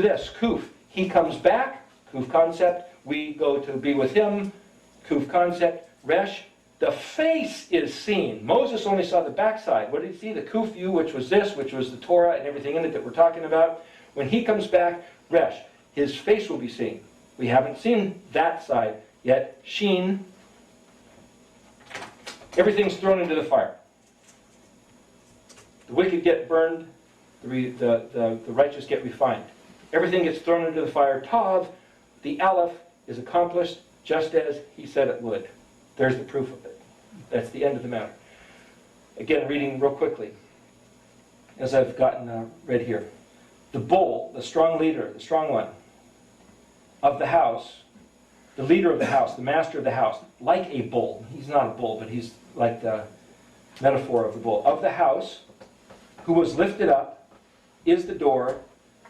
this, Kuf, he comes back, Kuf concept, we go to be with him, Kuf concept, Resh, the face is seen. Moses only saw the backside. What did he see? The Kuf view, which was this, which was the Torah and everything in it that we're talking about. When he comes back, Resh, his face will be seen. We haven't seen that side yet. Sheen, everything's thrown into the fire. The wicked get burned, the righteous get refined. Everything gets thrown into the fire. Tav, the Aleph, is accomplished just as he said it would. There's the proof of it. That's the end of the matter. Again, reading real quickly, as I've gotten read here. The bull, the strong leader, the strong one of the house, the leader of the house, the master of the house, like a bull. He's not a bull, but he's like the metaphor of the bull. Of the house, who was lifted up, is the door,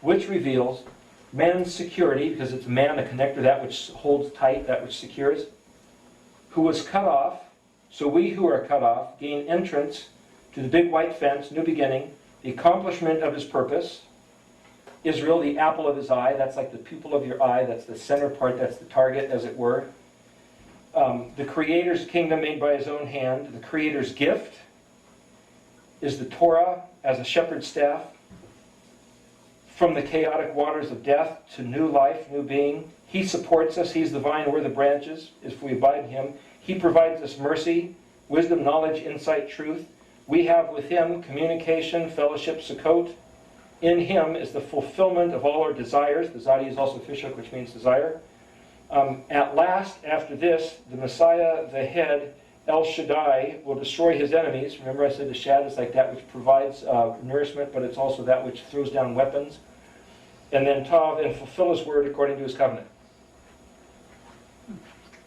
which reveals man's security, because it's man, the connector, that which holds tight, that which secures, who was cut off, so we who are cut off gain entrance to the big white fence, new beginning, the accomplishment of his purpose. Israel, the apple of his eye, that's like the pupil of your eye, that's the center part, that's the target, as it were. The Creator's kingdom made by his own hand, the Creator's gift is the Torah as a shepherd's staff. From the chaotic waters of death to new life, new being. He supports us. He's the vine, we're the branches, if we abide in him. He provides us mercy, wisdom, knowledge, insight, truth. We have with him communication, fellowship, sukkot. In him is the fulfillment of all our desires. The Zadi is also fishhook, which means desire. At last, after this, the Messiah, the head, El Shaddai, will destroy his enemies. Remember I said the Shad is like that which provides nourishment, but it's also that which throws down weapons. And then Tav, and fulfill his word according to his covenant.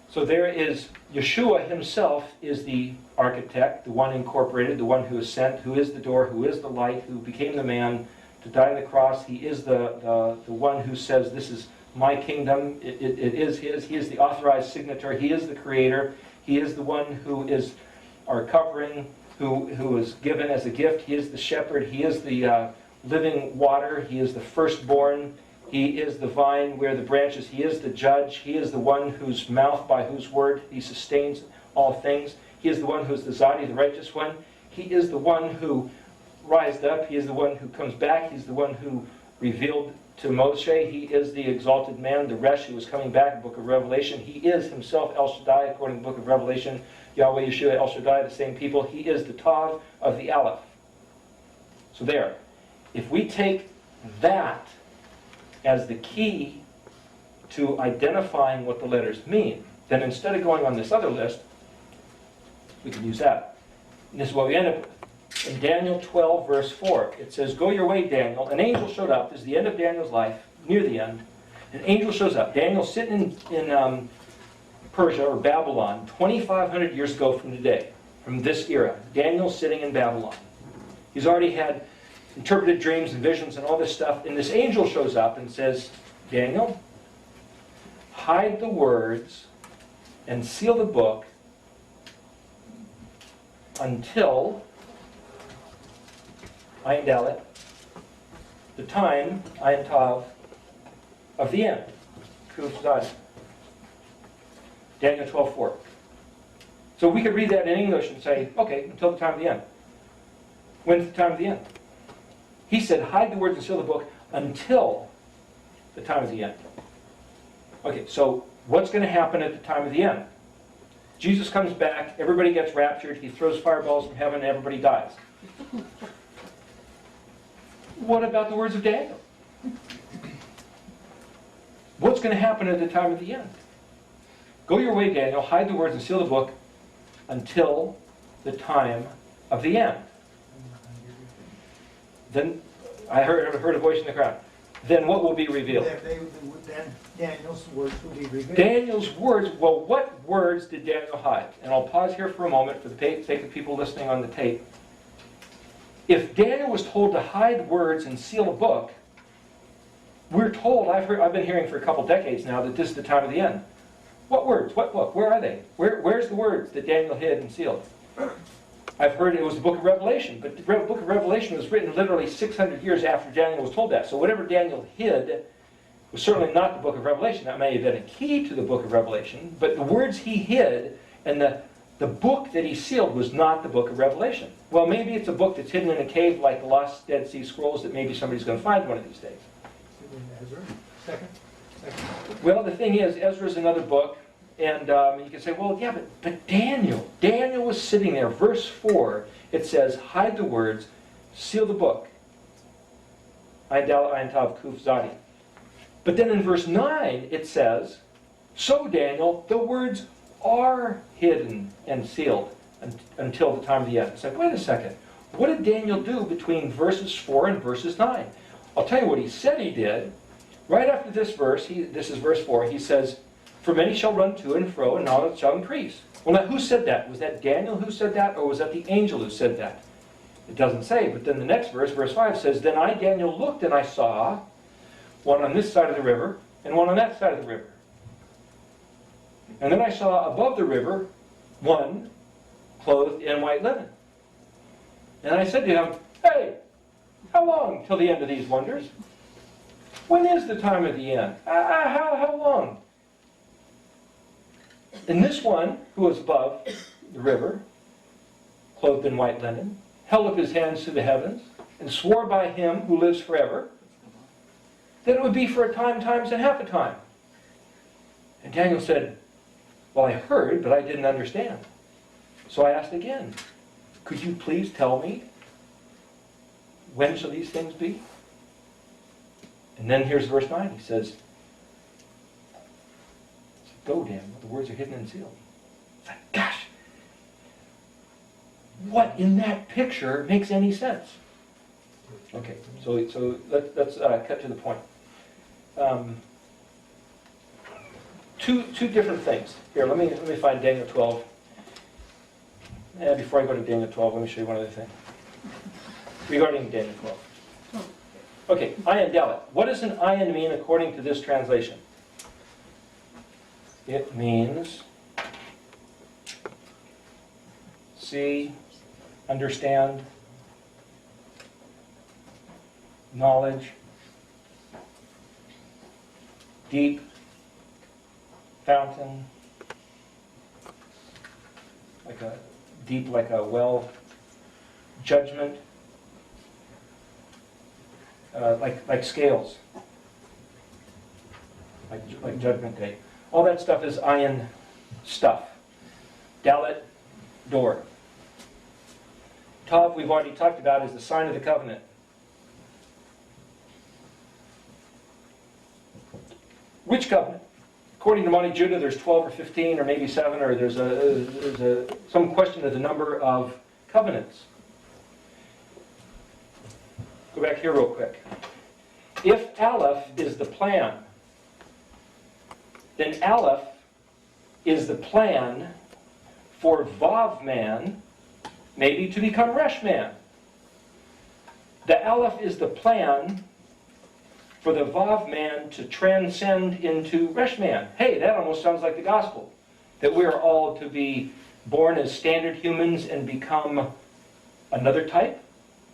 So there is, Yeshua himself is the architect, the one incorporated, the one who is sent, who is the door, who is the light, who became the man to die on the cross. He is the one who says, this is my kingdom, it is his. He is the authorized signatory. He is the creator. He is the one who is our covering, who is given as a gift. He is the shepherd. He is the living water. He is the firstborn. He is the vine where the branches. He is the judge. He is the one whose mouth, by whose word he sustains all things. He is the one who is the Zadi, the righteous one. He is the one who rised up. He is the one who comes back. He's the one who revealed to Moshe. He is the exalted man, the Resh, who is coming back, book of Revelation. He is himself El Shaddai, according to the book of Revelation. Yahweh, Yeshua, El Shaddai, the same people. He is the Tav of the Aleph. So there. If we take that as the key to identifying what the letters mean, then instead of going on this other list, we can use that. And this is what we end up with. In Daniel 12, verse 4, it says, go your way, Daniel. An angel showed up. This is the end of Daniel's life, near the end. An angel shows up. Daniel's sitting in Persia, or Babylon, 2,500 years ago from today, from this era. Daniel's sitting in Babylon. He's already had interpreted dreams and visions and all this stuff. And this angel shows up and says, Daniel, hide the words and seal the book until Ayin Dalet, the time, Ayin Tav, of the end. Kuf Zadi. Daniel 12:4. So we could read that in English and say, okay, until the time of the end. When's the time of the end? He said, hide the words and seal the book until the time of the end. Okay, so what's going to happen at the time of the end? Jesus comes back, everybody gets raptured, he throws fireballs from heaven, and everybody dies. What about the words of Daniel? What's going to happen at the time of the end? Go your way, Daniel, hide the words and seal the book until the time of the end. Then, I heard a voice in the crowd. Then what will be revealed? Then Daniel's words will be revealed. Daniel's words, well, what words did Daniel hide? And I'll pause here for a moment for the sake of people listening on the tape. If Daniel was told to hide words and seal a book, we're told, I've been hearing for a couple decades now, that this is the time of the end. What words? What book? Where are they? Where's the words that Daniel hid and sealed? I've heard it was the book of Revelation, but the book of Revelation was written literally 600 years after Daniel was told that. So whatever Daniel hid was certainly not the book of Revelation. That may have been a key to the book of Revelation, but the words he hid and the book that he sealed was not the book of Revelation. Well, maybe it's a book that's hidden in a cave like the lost Dead Sea Scrolls that maybe somebody's going to find one of these days. Ezra, second. Well, the thing is, Ezra's another book, and you can say, well, yeah, but Daniel was sitting there. Verse 4, it says, hide the words, seal the book. Ayin Dalet Ayin Tav Kuf Zadi. But then in verse 9, it says, so Daniel, the words are hidden and sealed until the time of the end. It's like, wait a second. What did Daniel do between verses 4 and verses 9? I'll tell you what he said he did. Right after this verse, this is verse 4, he says, for many shall run to and fro, and knowledge shall increase. Well, now, who said that? Was that Daniel who said that, or was that the angel who said that? It doesn't say, but then the next verse, verse 5, says, then I, Daniel, looked, and I saw one on this side of the river, and one on that side of the river. And then I saw above the river one clothed in white linen. And I said to him, hey, how long till the end of these wonders? When is the time of the end? How long? And this one, who was above the river, clothed in white linen, held up his hands to the heavens, and swore by him who lives forever, that it would be for a time, times, and half a time. And Daniel said, well, I heard, but I didn't understand. So I asked again, could you please tell me, when shall these things be? And then here's verse 9. He says, go, Daniel, the words are hidden and sealed. It's like, gosh, what in that picture makes any sense? Okay, so let's cut to the point. Two different things. Here, let me find Daniel 12. Before I go to Daniel 12, let me show you one other thing. Regarding Daniel 12. Okay, Ayin Dalet. What does an ayin mean according to this translation? It means see, understand, knowledge, deep, fountain, like a well, judgment, like scales, like judgment day. All that stuff is ayin stuff. Dalet, door. Tav, we've already talked about, is the sign of the covenant. Which covenant? According to Monty Judah, there's 12 or 15 or maybe 7, or there's some question of the number of covenants. Go back here real quick. If Aleph is the plan, then Aleph is the plan for Vav man, maybe to become Resh man. The Aleph is the plan for the Vav man to transcend into Resh man. Hey, that almost sounds like the gospel. That we are all to be born as standard humans and become another type.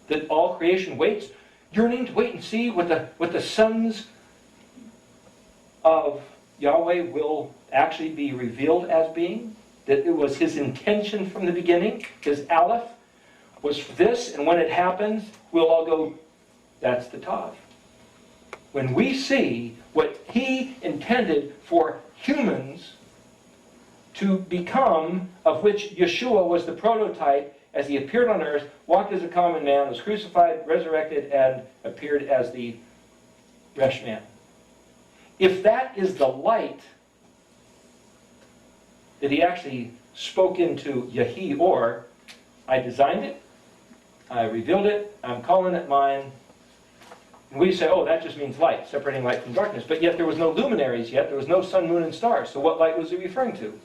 That all creation waits, yearning to wait and see what the sons of Yahweh will actually be revealed as being. That it was his intention from the beginning. His Aleph was this, and when it happens, we'll all go, that's the Tav. When we see what he intended for humans to become, of which Yeshua was the prototype, as he appeared on earth, walked as a common man, was crucified, resurrected, and appeared as the Resh man. If that is the light that he actually spoke into Yehi, or I designed it, I revealed it, I'm calling it mine. And we say, oh, that just means light, separating light from darkness. But yet there was no luminaries yet, there was no sun, moon, and stars. So what light was he referring to?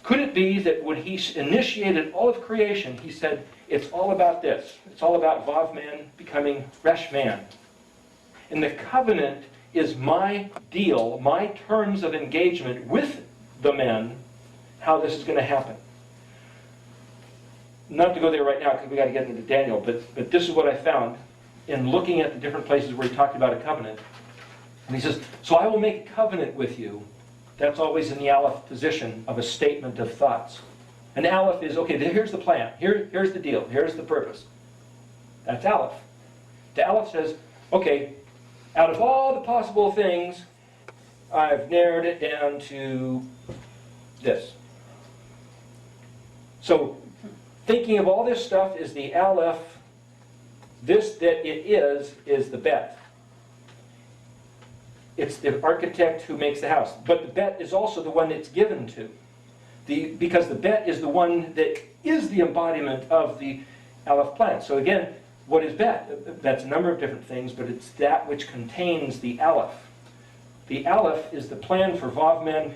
Could it be that when he initiated all of creation, he said, it's all about this. It's all about Vav man becoming Resh man. And the covenant is my deal, my terms of engagement with the men, how this is going to happen. not to go there right now because we got to get into Daniel, but this is what I found in looking at the different places where he talked about a covenant. And he says, so I will make a covenant with you. That's always in the Aleph position of a statement of thoughts. An Aleph is, okay, here's the plan. Here's the deal. Here's the purpose. That's Aleph. The Aleph says, okay, out of all the possible things, I've narrowed it down to this. So, thinking of all this stuff is the Aleph. This that it is the bet. It's the architect who makes the house. But the bet is also the one it's given to. Because the bet is the one that is the embodiment of the Aleph plan. So again, what is bet? Bet's a number of different things, but it's that which contains the Aleph. The Aleph is the plan for Vav men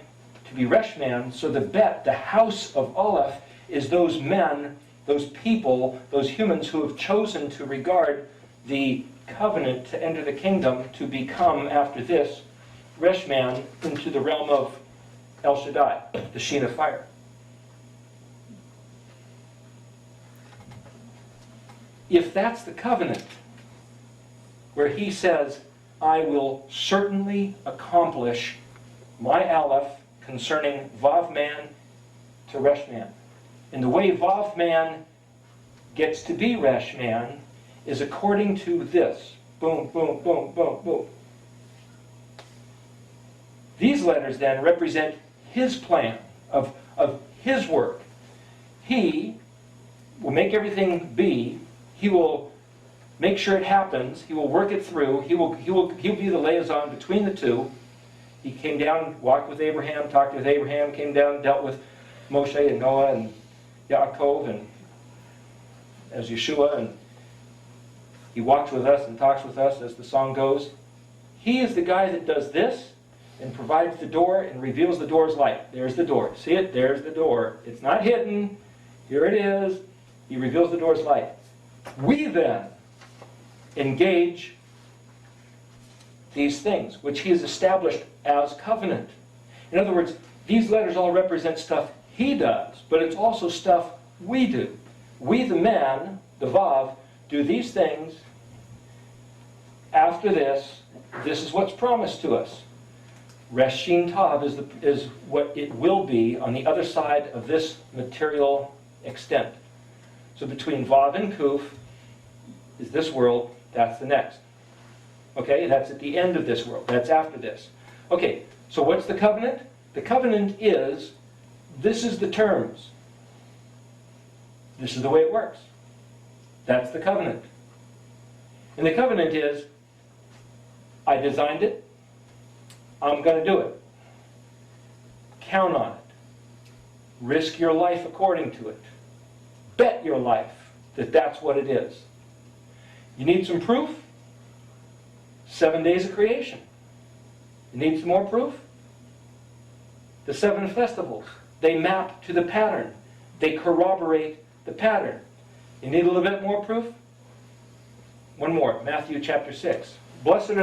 to be Resh man. So the bet, the house of Aleph, is those men, those people, those humans who have chosen to regard the covenant to enter the kingdom, to become, after this, Resh man into the realm of El Shaddai, the sheen of fire. If that's the covenant, where he says, I will certainly accomplish my Aleph concerning Vav man to Resh man. And the way Vav man gets to be Resh man is according to this. Boom, boom, boom, boom, boom. These letters then represent his plan of his work. He will make everything be. He will make sure it happens. He will work it through. He'll be the liaison between the two. He came down, walked with Abraham, talked with Abraham, came down, dealt with Moshe and Noah and Yaakov and as Yeshua, and he walks with us and talks with us as the song goes. He is the guy that does this and provides the door and reveals the door's light. There's the door. See it? There's the door. It's not hidden. Here it is. He reveals the door's light. We then engage these things, which he has established as covenant. In other words, these letters all represent stuff he does, but it's also stuff we do. We, the men, the Vav, do these things. After this is what's promised to us. Resh Shin Tav is what it will be on the other side of this material extent. So between Vav and Kuf is this world, that's the next. Okay, that's at the end of this world. That's after this. Okay, so what's the covenant? The covenant is, this is the terms. This is the way it works. That's the covenant. And the covenant is, I designed it. I'm going to do it. Count on it. Risk your life according to it. Bet your life that that's what it is. You need some proof? 7 days of creation. You need some more proof? The 7 festivals. They map to the pattern. They corroborate the pattern. You need a little bit more proof? One more. Matthew chapter 6. Blessed are